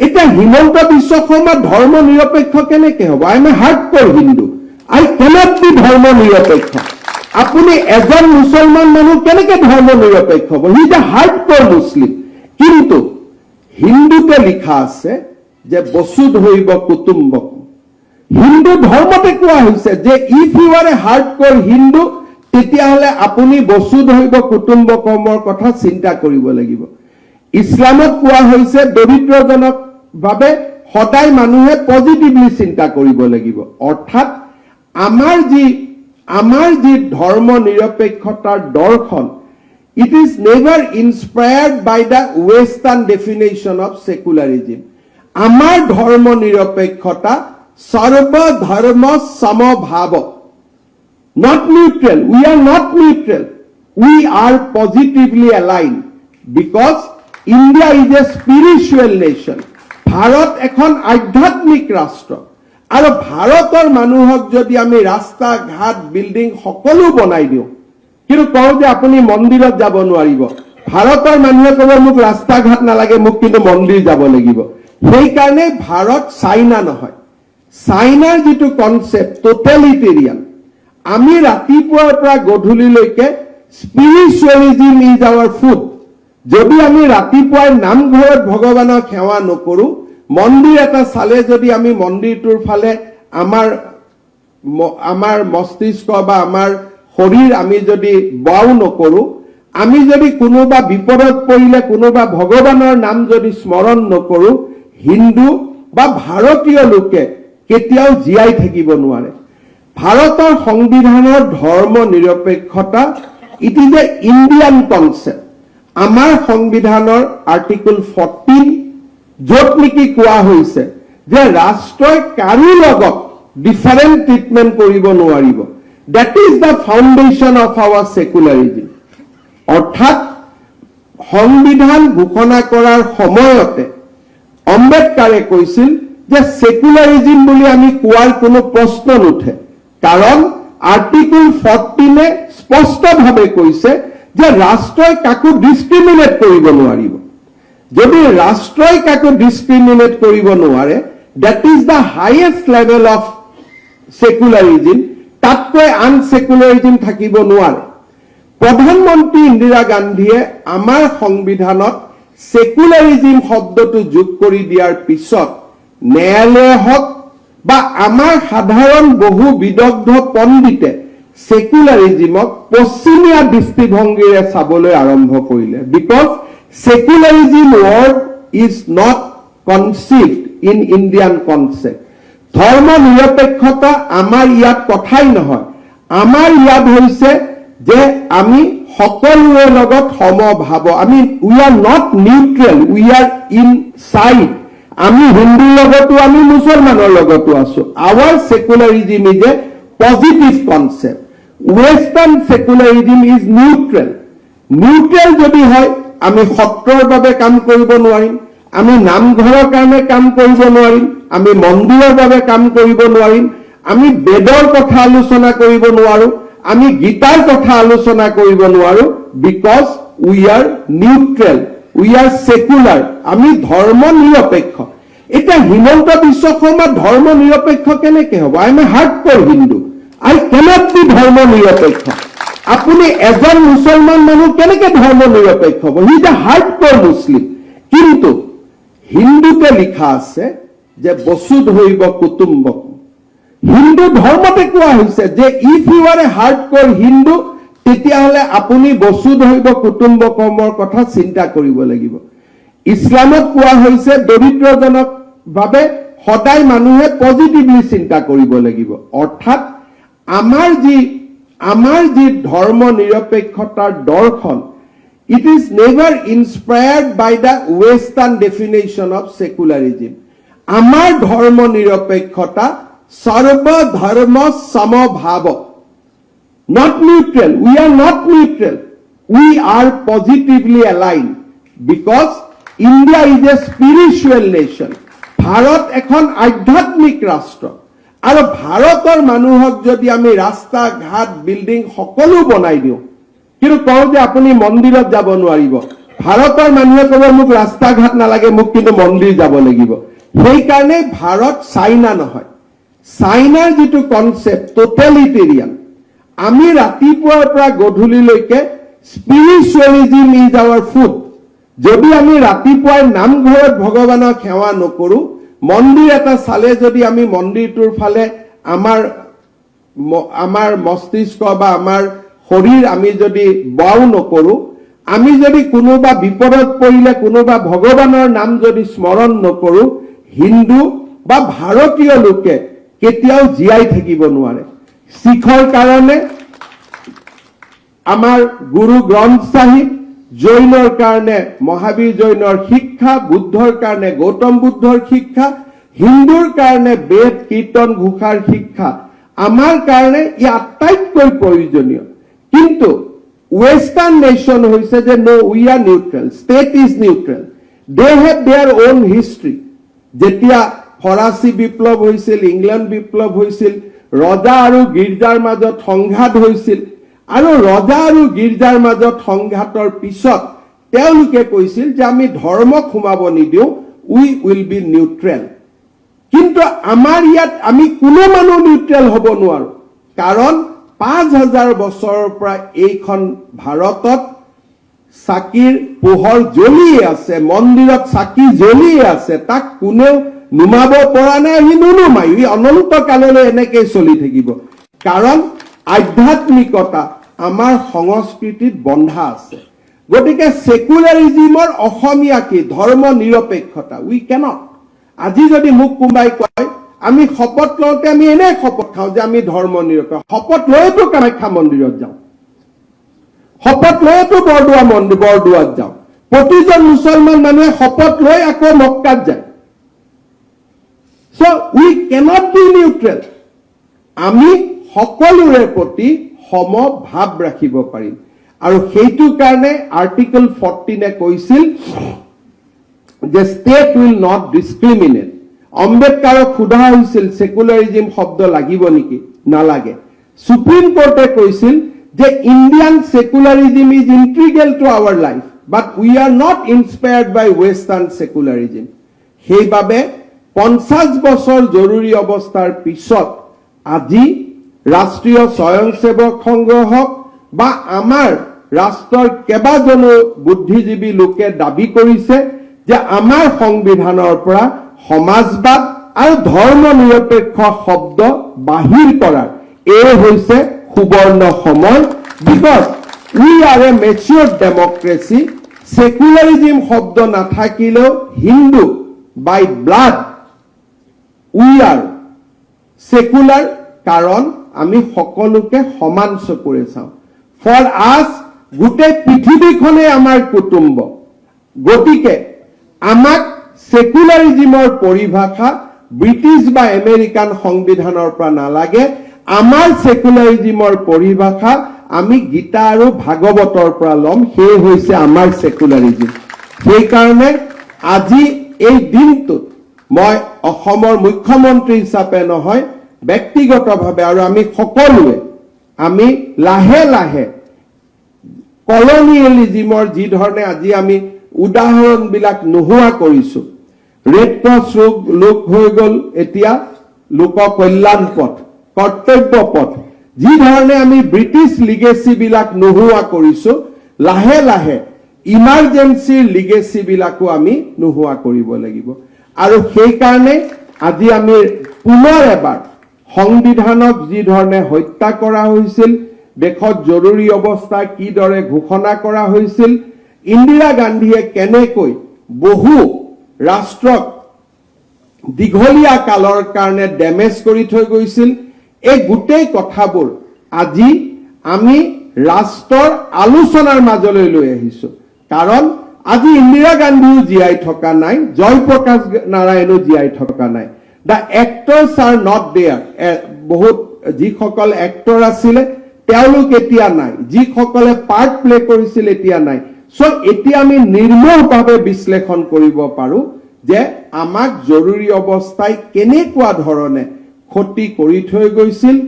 এটা হিমন্ত বিশ্ব শৰ্মা ধৰ্ম নিৰপেক্ষ কেনেকে হ'ব? I am a hardcore Hindu, I cannot be ধৰ্ম নিৰপেক্ষ। আপুনি এজন মুছলমান মানুহ কেনেকে ধৰ্ম নিৰপেক্ষ হ'ব? হি ইজ এ হাৰ্ডক'ৰ মুছলিম। কিন্তু হিন্দুতে লিখা আছে যে বসুধৈৱ কুটুম্বকম। হিন্দু ধৰ্মতে কোৱা হৈছে যে if U R A hardcore Hindu, তেতিয়াহ'লে আপুনি বসুধৈৱ কুটুম্বকমৰ কথা চিন্তা কৰিব লাগিব। ইছলামত কোৱা হৈছে দৰিদ্ৰজনক বাবে সদায় মানুহে পজিটিভলি চিন্তা কৰিব লাগিব। অৰ্থাৎ আমাৰ যি ধৰ্ম নিৰপেক্ষতাৰ দৰ্শন, it is never inspired by the western definition of secularism. আমাৰ ধৰ্ম নিৰপেক্ষতা সৰ্ব ধৰ্ম সমভাৱ, not neutral. We are not neutral. We are positively aligned because India is a spiritual nation. Bharat এখন আধ্যাত্মিক ৰাষ্ট্ৰ আৰু ভাৰতৰ মানুহক যদি আমি ৰাস্তা ঘাট বিল্ডিং সকলো বনাই দিওঁ, কিন্তু কওঁ যে আপুনি মন্দিৰত যাব নোৱাৰিব, ভাৰতৰ মানুহে ক'ব মোক ৰাস্তা ঘাট নালাগে, মোক কিন্তু মন্দিৰ যাব লাগিব। সেইকাৰণে ভাৰত চাইনা নহয়। চাইনাৰ যিটো কনচেপ্ট টোটেলিটেৰিয়ান, আমি ৰাতিপুৱাৰ পৰা গধূলিলৈকে স্পিৰিচুৱেলিজিম ইজ আৱাৰ ফুড। যদি আমি ৰাতিপুৱাই নামঘৰত ভগৱানক সেৱা নকৰোঁ, মন্দিৰ এটা চালে যদি আমি মন্দিৰটোৰ ফালে আমাৰ মস্তিষ্ক বা আমাৰ শৰীৰ আমি যদি বাও নকৰোঁ, আমি যদি কোনোবা বিপদত পৰিলে কোনোবা ভগৱানৰ নাম যদি স্মৰণ নকৰোঁ, হিন্দু বা ভাৰতীয় লোকে কেতিয়াও জীয়াই থাকিব নোৱাৰে। ভাৰতৰ সংবিধানৰ ধৰ্ম নিৰপেক্ষতা it is a Indian concept. আমাৰ সংবিধানৰ আৰ্টিকল 14 য'ত নেকি কোৱা হৈছে যে ৰাষ্ট্ৰই কাৰো লগত ডিফাৰেণ্ট ট্ৰিটমেণ্ট কৰিব নোৱাৰিব। That is the foundation of our secularism. অৰ্থাৎ সংবিধান ঘোষণা কৰাৰ সময়তে আম্বেদকাৰে কৈছিল যে সেকুলাৰিজিম বুলি আমি কোৱাৰ কোনো প্ৰশ্ন নুঠে, কাৰণ আৰ্টিকল 14 স্পষ্টভাৱে কৈছে যে ৰাষ্ট্ৰই কাকো ডিছক্ৰিমিনেট কৰিব নোৱাৰিব। যদি ৰাষ্ট্ৰই কাকো ডিছক্ৰিমিনেট কৰিব নোৱাৰে, that is the highest level of secularism. তাতকৈ আনসেকুলাৰিজিম থাকিব নোৱাৰে। প্ৰধানমন্ত্ৰী ইন্দিৰা গান্ধীয়ে আমাৰ সংবিধানত সেকুলাৰিজিম শব্দটো যোগ কৰি দিয়াৰ পিছত ন্যায়ালয় হওক বা আমাৰ সাধাৰণ বহু বিদগ্ধ পণ্ডিতে সেকুলাৰিজিমক পশ্চিমীয়া দৃষ্টিভংগীৰে চাবলৈ আৰম্ভ কৰিলে। Because secularism word is not conceived in Indian concept. ধৰ্ম নিৰপেক্ষতা আমাৰ ইয়াত কথাই নহয়। আমাৰ ইয়াত হৈছে যে আমি সকলোৰে লগত সমভাৱ। We are not neutral, we are in side. আমি হিন্দুৰ লগতো আমি মুছলমানৰ লগতো আছো। Our secularism is a positive concept. Western secularism is neutral. Neutral যদি হয়, আমি সত্ৰৰ বাবে কাম কৰিব নোৱাৰিম, আমি নামঘৰৰ কাৰণে কাম কৰিব নোৱাৰিম, আমি মন্দিৰৰ বাবে কাম কৰিব নোৱাৰিম, আমি বেদৰ কথা আলোচনা কৰিব নোৱাৰো, আমি গীতাৰ কথা আলোচনা কৰিব নোৱাৰো, because we are neutral, we are secular. আমি ধৰ্ম নিৰপেক্ষ। এতিয়া হিমন্ত বিশ্ব শৰ্মা ধৰ্ম নিৰপেক্ষ কেনেকে হ'ব? I am a hardcore Hindu, I cannot be ধৰ্ম নিৰপেক্ষ। আপুনি এজন মুছলমান মানুহ কেনেকে ধৰ্ম নিৰপেক্ষ হ'ব? হি ইজ এ হাৰ্ডক'ৰ মুছলিম। কিন্তু হিন্দুতে লিখা আছে যে বসুধৈৱ কুটুম্বকম। হিন্দু ধৰ্মতে কোৱা হৈছে যে if U R A hardcore Hindu, তেতিয়াহ'লে আপুনি বসুধৈৱ কুটুম্বকমৰ কথা চিন্তা কৰিব লাগিব। ইছলামত কোৱা হৈছে দৰিদ্ৰজনক বাবে সদায় মানুহে পজিটিভলি চিন্তা কৰিব লাগিব। অৰ্থাৎ আমাৰ যি ধৰ্ম নিৰপেক্ষতাৰ দৰ্শন, it is never inspired by the western definition of secularism. আমাৰ ধৰ্ম নিৰপেক্ষতা সৰ্ব ধৰ্ম সমভাৱ, not neutral. We are not neutral. We are positively aligned because India is a spiritual nation. Bharat এখন আধ্যাত্মিক ৰাষ্ট্ৰ আৰু ভাৰতৰ মানুহক যদি আমি ৰাস্তা ঘাট বিল্ডিং সকলো বনাই দিওঁ, কিন্তু কওঁ যে আপুনি মন্দিৰত যাব নোৱাৰিব, ভাৰতৰ মানুহে ক'ব মোক ৰাস্তা ঘাট নালাগে, মোক কিন্তু মন্দিৰ যাব লাগিব। সেইকাৰণে ভাৰত চাইনা নহয়। চাইনাৰ যিটো কনচেপ্ট টোটেলিটেৰিয়ান, আমি ৰাতিপুৱাৰ পৰা গধূলিলৈকে স্পিৰিচুৱেলিজিম ইজ আৱাৰ ফুড। যদি আমি ৰাতিপুৱাই নামঘৰত ভগৱানক সেৱা নকৰো, মন্দিৰ এটা চালে যদি আমি মন্দিৰটোৰ ফালে আমাৰ মস্তিষ্ক বা আমাৰ শৰীৰ আমি যদি বাও নকৰো, আমি যদি কোনোবা বিপদত পৰিলে কোনোবা ভগৱানৰ নাম যদি স্মৰণ নকৰো, হিন্দু বা ভাৰতীয় লোকে কেতিয়াও জীয়াই থাকিব নোৱাৰে। শিখৰ কাৰণে আমাৰ গুৰু গ্ৰন্থ সাহিব, জৈনৰ কাৰণে মহাবীৰ জৈনৰ শিক্ষা, বুদ্ধৰ কাৰণে গৌতম বুদ্ধৰ শিক্ষা, হিন্দুৰ কাৰণে বেদ কীৰ্তন ঘোষাৰ শিক্ষা, আমাৰ কাৰণে ই আটাইতকৈ প্ৰয়োজনীয়। কিন্তু ৱেষ্টাৰ্ণ নেশ্যন হৈছে যে no, we are neutral, state is neutral, they have their own history. যেতিয়া ফৰাচী বিপ্লৱ হৈছিল, ইংলেণ্ড বিপ্লৱ হৈছিল, ৰজা আৰু গীৰ্জাৰ মাজত সংঘাত হৈছিল, আৰু ৰজা আৰু গীৰ্জাৰ মাজত সংঘাতৰ পিছত তেওঁলোকে কৈছিল যে আমি ধৰ্মক সোমাব নিদিওঁ, উই উইল বি নিউট্ৰেল। কিন্তু আমাৰ ইয়াত আমি কোনো মানুহ নিউট্ৰেল হ'ব নোৱাৰো, কাৰণ 5000 বছৰৰ পৰা এইখন ভাৰতত চাকিৰ পোহৰ জ্বলিয়ে আছে, মন্দিৰত চাকি জ্বলিয়ে আছে, তাক কোনেও নুমাব পৰা নাই, সি নুনুমাই, ই অনন্ত কাললৈ এনেকৈ চলি থাকিব। কাৰণ আধ্যাত্মিকতা আমাৰ সংস্কৃতিত বন্ধা আছে। গতিকে সেকুলাৰিজিমৰ অসমীয়া কি? ধৰ্ম নিৰপেক্ষতা। উই কেনট। আজি যদি মোক কোনোবাই কয় আমি শপত লওঁতে আমি এনে শপত খাওঁ যে আমি ধৰ্ম নিৰপেক্ষ, শপত লৈতো কামাখ্যা মন্দিৰত যাওঁ, শপত লৈতো বৰদোৱাত যাওঁ, প্ৰতিজন মুছলমান মানুহে শপত লৈ আকৌ মক্কাত যায়। So we cannot be neutral. আমি সকলোৰে প্ৰতি সমভাৱ ৰাখিব পাৰিম, আৰু সেইটো কাৰণে আৰ্টিকল 14 কৈছিল যে ষ্টেট উইল নট ডিছক্ৰিমিনেট। আম্বেদকাৰক সোধা হৈছিল সেকুলাৰিজিম শব্দ লাগিব নেকি, নালাগে। সুপ্ৰিম কোৰ্টে কৈছিল যে Indian secularism is integral to our life, but we are not inspired by western secularism. সেইবাবে 50 বছৰ জৰুৰী অৱস্থাৰ পিছত আজি ৰাষ্ট্ৰীয় স্বয়ংসেৱক সংঘ হওক বা আমাৰ ৰাষ্ট্ৰৰ কেইবাজনো বুদ্ধিজীৱী লোকে দাবী কৰিছে যে আমাৰ সংবিধানৰ পৰা সমাজবাদ আৰু ধৰ্ম নিৰপেক্ষ শব্দ বাহিৰ কৰাৰ এই হৈছে সুবৰ্ণ সময়। Because we are a mature democracy. Secularism শব্দ নাথাকিলেও Hindu by blood we are secular, কাৰণ আমি সকলোকে সমান চকুৰে চাওঁ। ফৰ আছ গোটেই পৃথিৱীখনে আমাৰ কুটুম্ব। গতিকে আমাক সেকুলাৰিজিমৰ পৰিভাষা ব্ৰিটিছ বা আমেৰিকান সংবিধানৰ পৰা নালাগে। আমাৰ সেকুলাৰিজিমৰ পৰিভাষা আমি গীতা আৰু ভাগৱতৰ পৰা ল'ম, সেই হৈছে আমাৰ সেকুলাৰিজিম। সেইকাৰণে আজি এই দিনটোত মই অসমৰ মুখ্যমন্ত্ৰী হিচাপে নহয়, ব্যক্তিগতভাৱে আৰু আমি সকলোৱে আমি লাহে লাহে কলনিয়েলিজিমৰ যি ধৰণে আজি আমি উদাহৰণবিলাক নোহোৱা কৰিছো, ৰেড ক্ৰছ লোক হৈ গ'ল এতিয়া লোক কল্যাণ পথ, কৰ্তব্য পথ, যি ধৰণে আমি ব্ৰিটিছ লিগেচি বিলাক নোহোৱা কৰিছো, লাহে লাহে ইমাৰ্জেঞ্চিৰ লিগেচি বিলাকো আমি নোহোৱা কৰিব লাগিব। আৰু সেইকাৰণে আজি আমি পুনৰ এবাৰ সংবিধানক যি ধৰণে হত্যা কৰা হৈছিল, দেশত জৰুৰী অৱস্থা কিদৰে ঘোষণা কৰা হৈছিল, ইন্দিৰা গান্ধীয়ে কেনেকৈ বহু ৰাষ্ট্ৰক দীঘলীয়া কালৰ কাৰণে ডেমেজ কৰি থৈ গৈছিল, এই গোটেই কথাবোৰ আজি আমি ৰাষ্ট্ৰৰ আলোচনাৰ মাজলৈ লৈ আহিছো। কাৰণ আজি ইন্দিৰা গান্ধীও জীয়াই থকা নাই, জয়প্ৰকাশ নাৰায়ণো জীয়াই থকা নাই। The actors are not there. বহুত যিসকল এক্টৰ আছিলে তেওঁলোক এতিয়া নাই, যিসকলে পাৰ্ট প্লে কৰিছিল এতিয়া নাই। সো এতিয়া আমি নিৰ্মলভাৱে বিশ্লেষণ কৰিব পাৰো যে আমাক জৰুৰী অৱস্থাই কেনেকুৱা ধৰণে ক্ষতি কৰি থৈ গৈছিল।